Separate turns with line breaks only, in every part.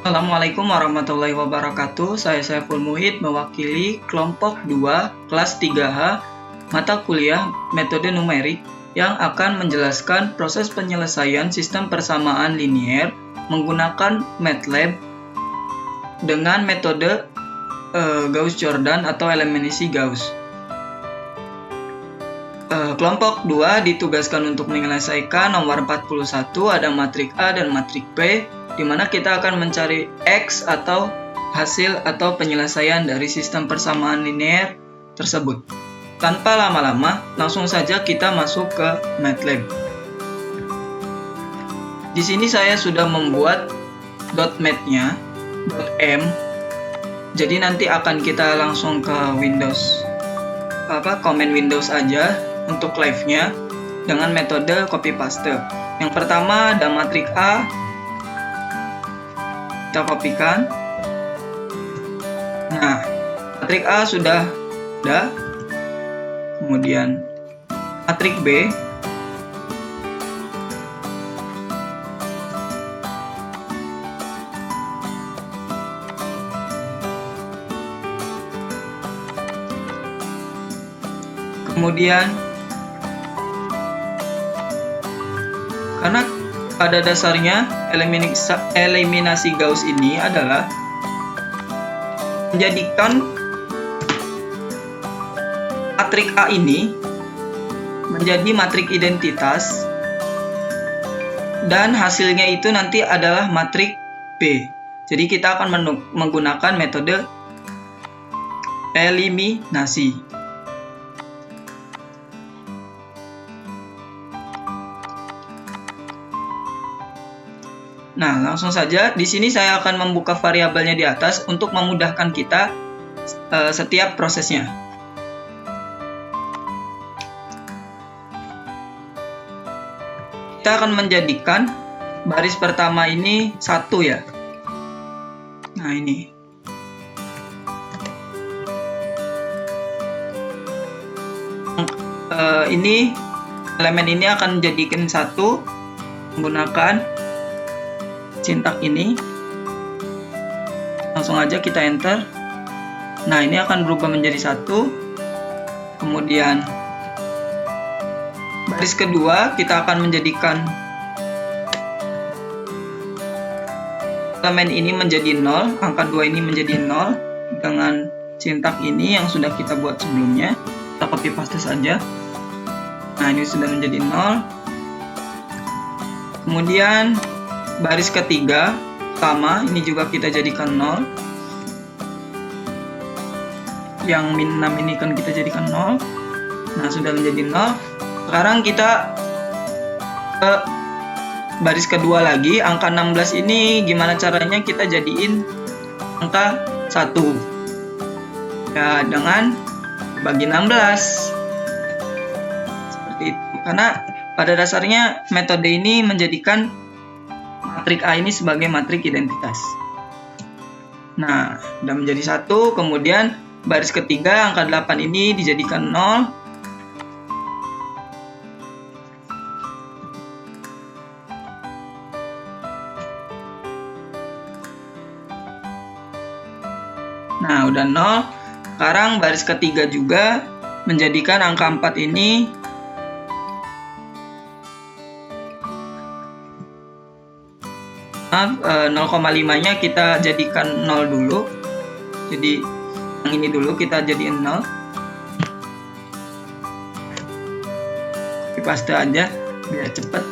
Assalamualaikum warahmatullahi wabarakatuh. Saya Saiful Muhid mewakili kelompok 2 kelas 3H mata kuliah metode numerik yang akan menjelaskan proses penyelesaian sistem persamaan linier menggunakan MATLAB dengan metode Gauss-Jordan atau eliminasi Gauss. Kelompok 2 ditugaskan untuk menyelesaikan nomor 41, ada matrik A dan matrik B, di mana kita akan mencari X atau hasil atau penyelesaian dari sistem persamaan linear tersebut. Tanpa lama-lama, langsung saja kita masuk ke MATLAB. Di sini saya sudah membuat .mat-nya, .m. Jadi nanti akan kita langsung ke Windows, command Windows aja untuk live-nya dengan metode copy paste. Yang pertama ada matrik A, kita kopikan. Nah, matrik A sudah ada. Kemudian matrik B, kemudian karena pada dasarnya eliminasi Gauss ini adalah menjadikan matrik A ini menjadi matrik identitas dan hasilnya itu nanti adalah matrik B. Jadi kita akan menggunakan metode eliminasi. Nah, langsung saja di sini saya akan membuka variabelnya di atas untuk memudahkan kita setiap prosesnya. Kita akan menjadikan baris pertama ini 1 ya. Nah, ini. Ini elemen ini akan dijadikan 1 menggunakan sintak ini. Langsung aja kita enter. Nah, ini akan berubah menjadi 1. Kemudian baris kedua kita akan menjadikan elemen ini menjadi 0, angka 2 ini menjadi 0 dengan sintak ini yang sudah kita buat sebelumnya. Kita copy paste saja. Nah, ini sudah menjadi 0. Kemudian baris ketiga sama, ini juga kita jadikan 0. Yang min 6 ini kan kita jadikan 0. Nah, sudah menjadi 0. Sekarang kita ke baris kedua lagi, angka 16 ini gimana caranya kita jadiin angka 1. Ya, dengan bagi 16. Seperti itu. Karena pada dasarnya metode ini menjadikan matrik A ini sebagai matrik identitas. Nah, sudah menjadi 1. Kemudian baris ketiga angka 8 ini dijadikan 0. Nah, udah 0. Sekarang baris ketiga juga menjadikan angka 4 ini 0,5-nya kita jadikan 0 dulu. Jadi yang ini dulu kita jadiin 0. Paste aja biar cepet.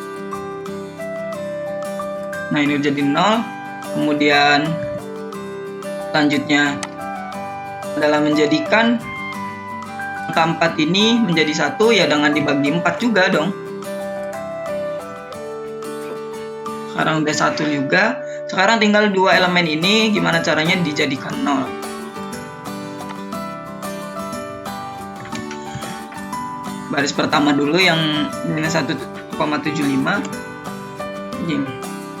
Nah, ini jadi 0. Kemudian selanjutnya adalah menjadikan angka 4 ini menjadi 1 ya dengan dibagi 4 juga dong. Sekarang udah 1 juga. Sekarang tinggal 2 elemen ini gimana caranya dijadikan 0. Baris pertama dulu yang minus 1,75.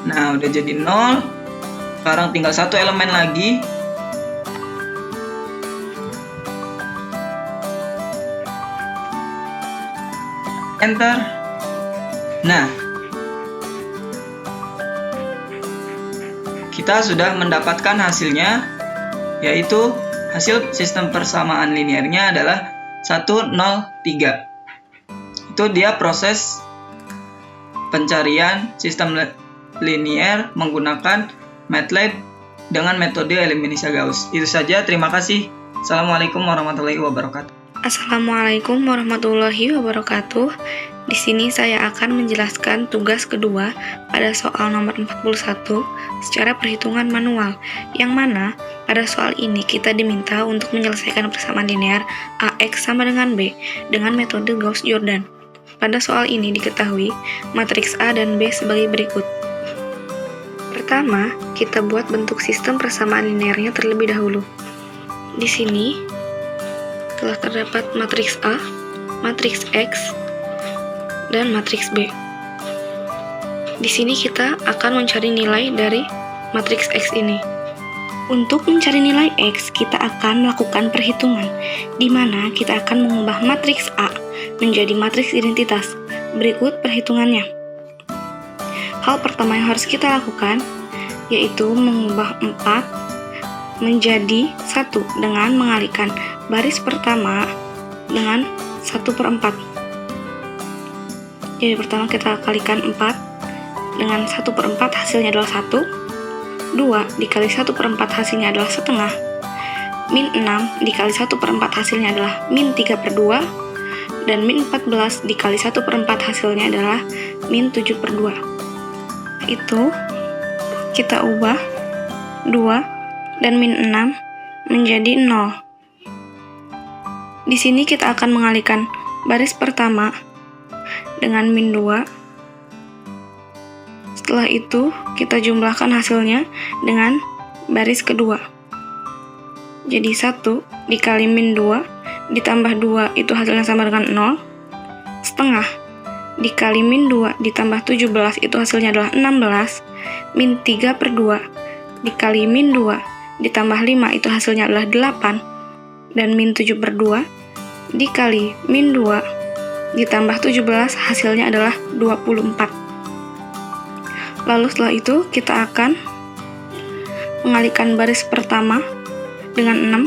Nah, udah jadi 0. Sekarang tinggal 1 elemen lagi. Enter. Nah, kita kita sudah mendapatkan hasilnya, yaitu hasil sistem persamaan linearnya adalah 103. Itu dia proses pencarian sistem linear menggunakan MATLAB dengan metode eliminasi Gauss. Itu saja, terima kasih. Assalamualaikum warahmatullahi wabarakatuh.
Assalamualaikum warahmatullahi wabarakatuh. Di sini saya akan menjelaskan tugas kedua pada soal nomor 41 secara perhitungan manual, yang mana pada soal ini kita diminta untuk menyelesaikan persamaan linear AX sama dengan B dengan metode Gauss-Jordan. Pada soal ini diketahui matriks A dan B sebagai berikut. Pertama, kita buat bentuk sistem persamaan linearnya terlebih dahulu. Di sini telah terdapat matriks A, matriks X, dan matriks B. Di sini kita akan mencari nilai dari matriks X ini. Untuk mencari nilai X, kita akan melakukan perhitungan, di mana kita akan mengubah matriks A menjadi matriks identitas. Berikut perhitungannya. Hal pertama yang harus kita lakukan, yaitu mengubah 4 menjadi 1 dengan mengalihkan baris pertama dengan 1/4. Jadi pertama kita kalikan 4 dengan 1/4, hasilnya adalah 1. 2 dikali 1/4 hasilnya adalah setengah. Min 6 dikali 1/4 hasilnya adalah min 3/2. Dan min 14 dikali 1/4 hasilnya adalah min 7/2. Itu kita ubah 2 dan min 6 menjadi 0. Di sini kita akan mengalihkan baris pertama dengan min 2. Setelah itu, kita jumlahkan hasilnya dengan baris kedua. Jadi 1 dikali min 2 ditambah 2 itu hasilnya sama dengan 0. Setengah dikali min 2 ditambah 17 itu hasilnya adalah 16. Min 3/2 dikali min 2 ditambah 5 itu hasilnya adalah 8. Dan min 7/2 dikali min 2 ditambah 17 hasilnya adalah 24. Lalu setelah itu kita akan mengalihkan baris pertama dengan 6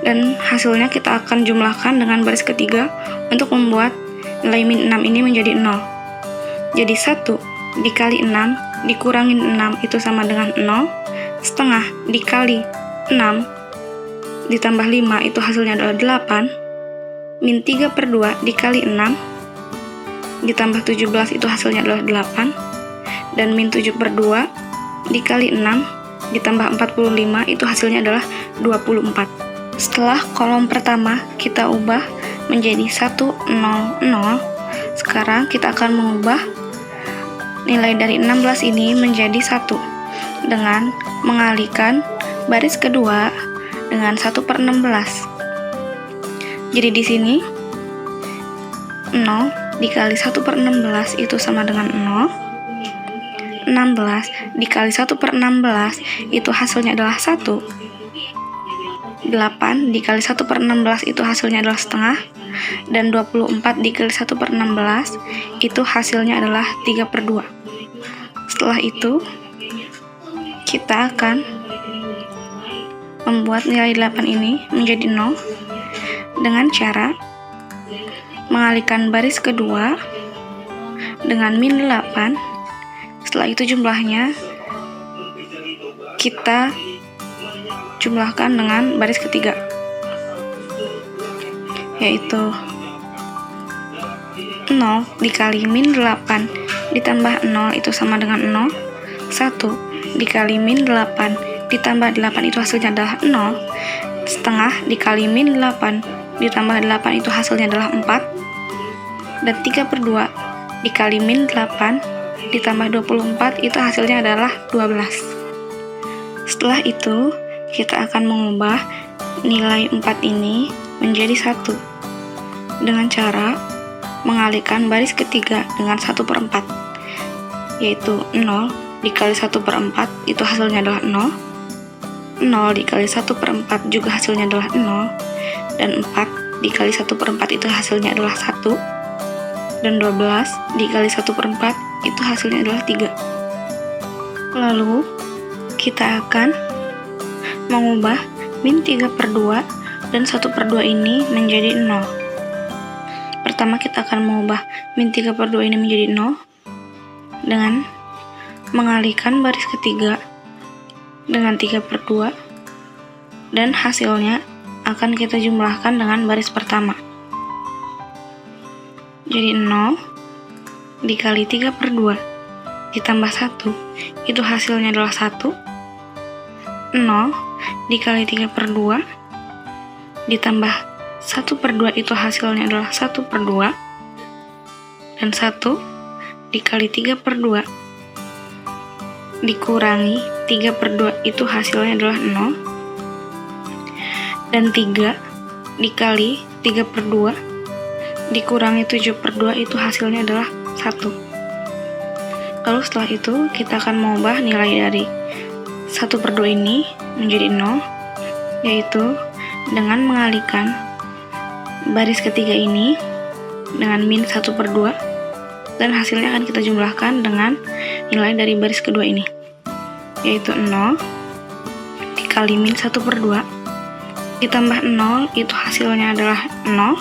dan hasilnya kita akan jumlahkan dengan baris ketiga untuk membuat nilai min 6 ini menjadi 0. Jadi 1 dikali 6 dikurangin 6 itu sama dengan 0. Setengah dikali 6 ditambah 5 itu hasilnya adalah 8. Min 3/2 dikali 6 ditambah 17 itu hasilnya adalah 8. Dan min 7/2 dikali 6 ditambah 45 itu hasilnya adalah 24. Setelah kolom pertama kita ubah menjadi 1, 0, 0, sekarang kita akan mengubah nilai dari 16 ini menjadi 1 dengan mengalihkan baris kedua dengan 1/16. Jadi di sini 0 dikali 1/16 itu sama dengan 0. 16 dikali 1/16 itu hasilnya adalah 1. 8 dikali 1/16 itu hasilnya adalah setengah. Dan 24 dikali 1/16 itu hasilnya adalah 3/2. Setelah itu kita akan membuat nilai 8 ini menjadi 0 dengan cara mengalihkan baris kedua dengan min 8. Setelah itu jumlahnya kita jumlahkan dengan baris ketiga, yaitu 0 dikali min 8 ditambah 0 itu sama dengan 0. 1 dikali min 8 ditambah 8 itu hasilnya adalah 0. Setengah dikali min 8 ditambah 8 itu hasilnya adalah 4. Dan 3/2 dikali min 8 ditambah 24 itu hasilnya adalah 12. Setelah itu kita akan mengubah nilai 4 ini menjadi 1 dengan cara mengalihkan baris ketiga dengan 1/4, yaitu 0 dikali 1/4 itu hasilnya adalah 0. 0 dikali 1/4 juga hasilnya adalah 0. Dan 4 dikali 1/4 itu hasilnya adalah 1. Dan 12 dikali 1/4 itu hasilnya adalah 3. Lalu kita akan mengubah min 3/2 dan 1/2 ini menjadi 0. Pertama kita akan mengubah min 3/2 ini menjadi 0 dengan mengalihkan baris ketiga dengan 3/2 dan hasilnya akan kita jumlahkan dengan baris pertama. Jadi 0 dikali 3/2 ditambah 1 itu hasilnya adalah 1. 0 dikali 3/2 ditambah 1/2 itu hasilnya adalah 1/2, dan 1 dikali 3/2 dikurangi 3/2 itu hasilnya adalah 0, dan 3 dikali 3/2 dikurangi 7/2 itu hasilnya adalah 1. Lalu setelah itu kita akan mengubah nilai dari 1/2 ini menjadi 0, yaitu dengan mengalihkan baris ketiga ini dengan min 1/2 dan hasilnya akan kita jumlahkan dengan nilai dari baris kedua ini, yaitu 0 dikali min 1/2 ditambah 0 itu hasilnya adalah 0.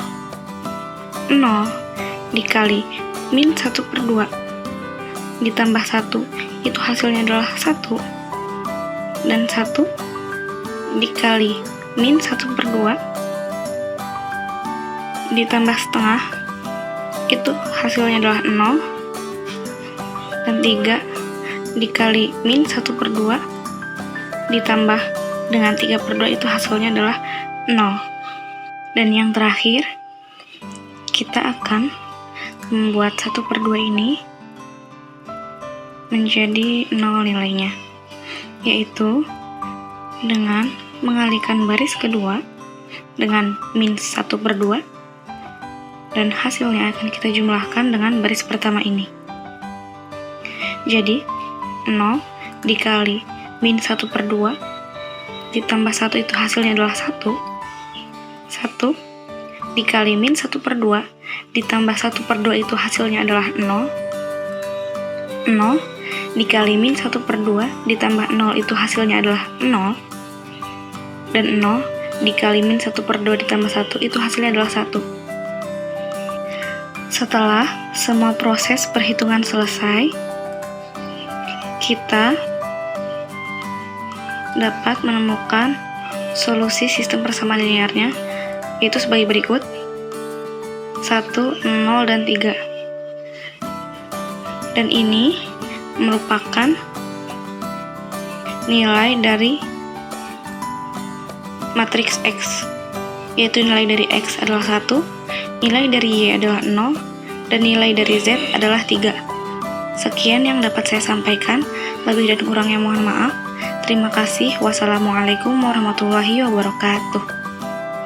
0 dikali min 1/2 ditambah 1 itu hasilnya adalah 1, dan 1 dikali min 1/2 ditambah setengah itu hasilnya adalah 0, dan 3 dikali min 1/2 ditambah dengan 3/2 itu hasilnya adalah 0. Dan yang terakhir kita akan membuat 1/2 ini menjadi 0 nilainya, yaitu dengan mengalihkan baris kedua dengan min 1/2 dan hasilnya akan kita jumlahkan dengan baris pertama ini. Jadi 0 dikali min 1/2 ditambah 1 itu hasilnya adalah 1. 1 dikali min 1/2 ditambah 1/2 itu hasilnya adalah 0. 0 dikali min 1/2 ditambah 0 itu hasilnya adalah 0, dan 0 dikali min 1/2 ditambah 1 itu hasilnya adalah 1. Setelah semua proses perhitungan selesai, kita dapat menemukan solusi sistem persamaan linearnya, yaitu sebagai berikut: 1, 0, dan 3. Dan ini merupakan nilai dari matriks X, yaitu nilai dari X adalah 1, nilai dari Y adalah 0, dan nilai dari Z adalah 3. Sekian yang dapat saya sampaikan, lebih dan kurangnya mohon maaf. Terima kasih. Wassalamualaikum warahmatullahi wabarakatuh.